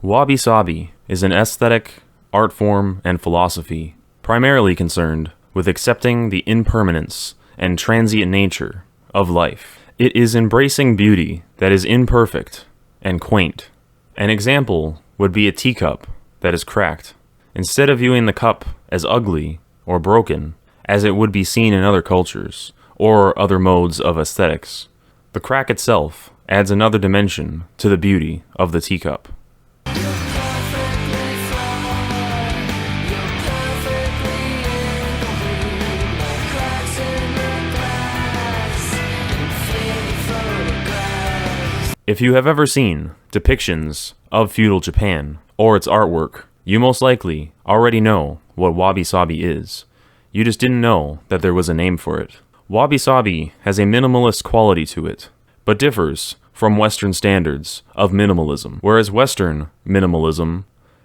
Wabi-Sabi is an aesthetic, art form, and philosophy primarily concerned with accepting the impermanence and transient nature of life. It is embracing beauty that is imperfect and quaint. An example would be a teacup that is cracked. Instead of viewing the cup as ugly or broken, as it would be seen in other cultures or other modes of aesthetics, the crack itself adds another dimension to the beauty of the teacup. If you have ever seen depictions of feudal Japan or its artwork, you most likely already know what Wabi-Sabi is. You just didn't know that there was a name for it. Wabi-Sabi has a minimalist quality to it, but differs from Western standards of minimalism, whereas Western minimalism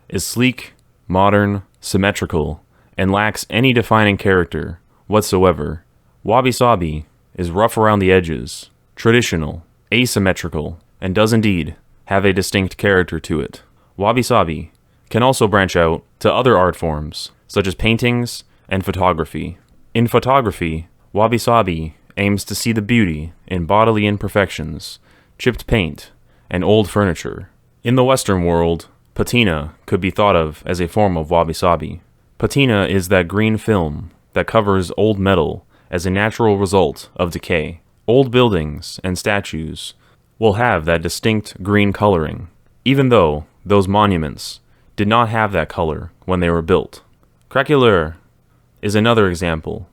is sleek, modern, symmetrical, and lacks any defining character whatsoever. Wabi-Sabi is rough around the edges, traditional, asymmetrical, and does indeed have a distinct character to it. Wabi-Sabi can also branch out to other art forms, such as paintings and photography. In photography, Wabi-Sabi aims to see the beauty in bodily imperfections, chipped paint, and old furniture. In the Western world, patina could be thought of as a form of Wabi-Sabi. Patina is that green film that covers old metal as a natural result of decay. Old buildings and statues will have that distinct green coloring, even though those monuments did not have that color when they were built. Craquelure is another example.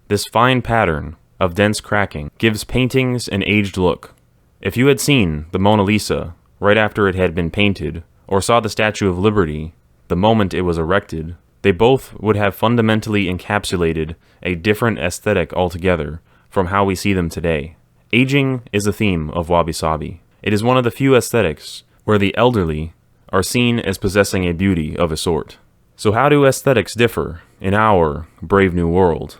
This fine pattern of dense cracking gives paintings an aged look. If you had seen the Mona Lisa right after it had been painted, or saw the Statue of Liberty the moment it was erected, they both would have fundamentally encapsulated a different aesthetic altogether from how we see them today. Aging is a theme of Wabi-Sabi. It is one of the few aesthetics where the elderly are seen as possessing a beauty of a sort. So how do aesthetics differ in our brave new world?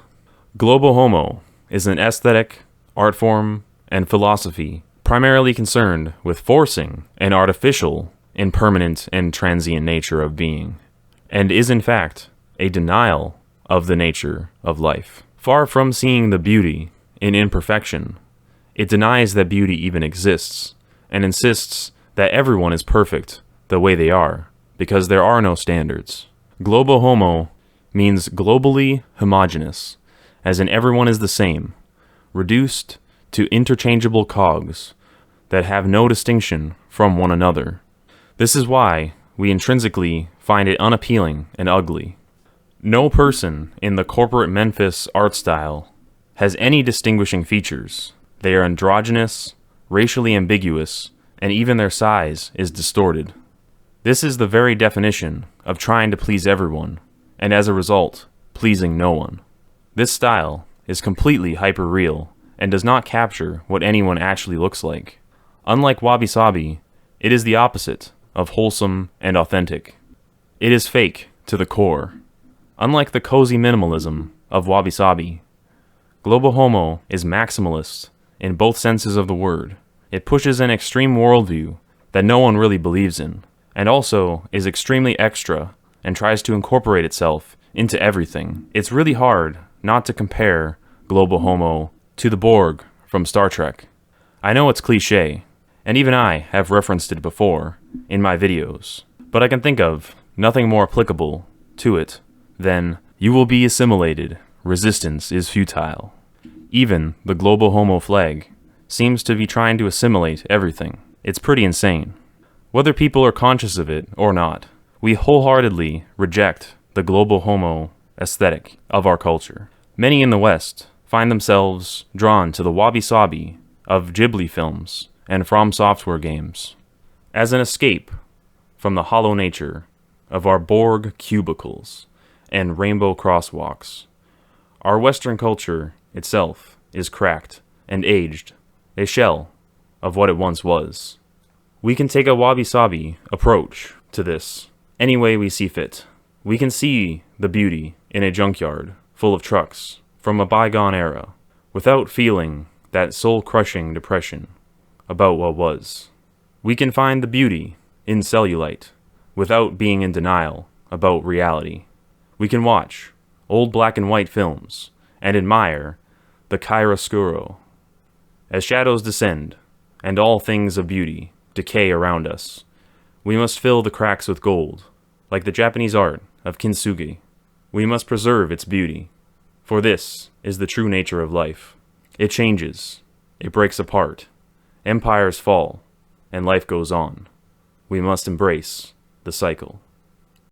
Globohomo is an aesthetic, art form, and philosophy primarily concerned with forcing an artificial, impermanent, and transient nature of being, and is in fact a denial of the nature of life. Far from seeing the beauty in imperfection, it denies that beauty even exists, and insists that everyone is perfect the way they are, because there are no standards. Globohomo means globally homogeneous, as in everyone is the same, reduced to interchangeable cogs that have no distinction from one another. This is why we intrinsically find it unappealing and ugly. No person in the corporate Memphis art style has any distinguishing features. They are androgynous, racially ambiguous, and even their size is distorted. This is the very definition of trying to please everyone, and as a result, pleasing no one. This style is completely hyper-real and does not capture what anyone actually looks like. Unlike Wabi-Sabi, it is the opposite of wholesome and authentic. It is fake to the core. Unlike the cozy minimalism of Wabi-Sabi, Globohomo is maximalist in both senses of the word. It pushes an extreme worldview that no one really believes in, and also is extremely extra and tries to incorporate itself into everything. It's really hard not to compare Globohomo to the Borg from Star Trek. I know it's cliché, and even I have referenced it before in my videos, but I can think of nothing more applicable to it than "you will be assimilated, resistance is futile." Even the Globohomo flag seems to be trying to assimilate everything. It's pretty insane. Whether people are conscious of it or not, we wholeheartedly reject the Globohomo aesthetic of our culture. Many in the West find themselves drawn to the Wabi-Sabi of Ghibli films and From Software games as an escape from the hollow nature of our Borg cubicles and rainbow crosswalks. Our Western culture itself is cracked and aged, a shell of what it once was. We can take a Wabi-Sabi approach to this any way we see fit. We can see the beauty in a junkyard full of trucks from a bygone era without feeling that soul-crushing depression about what was. We can find the beauty in cellulite without being in denial about reality. We can watch old black and white films and admire the chiaroscuro. As shadows descend and all things of beauty decay around us, we must fill the cracks with gold, like the Japanese art of kintsugi. We must preserve its beauty, for this is the true nature of life. It changes, it breaks apart, empires fall, and life goes on. We must embrace the cycle.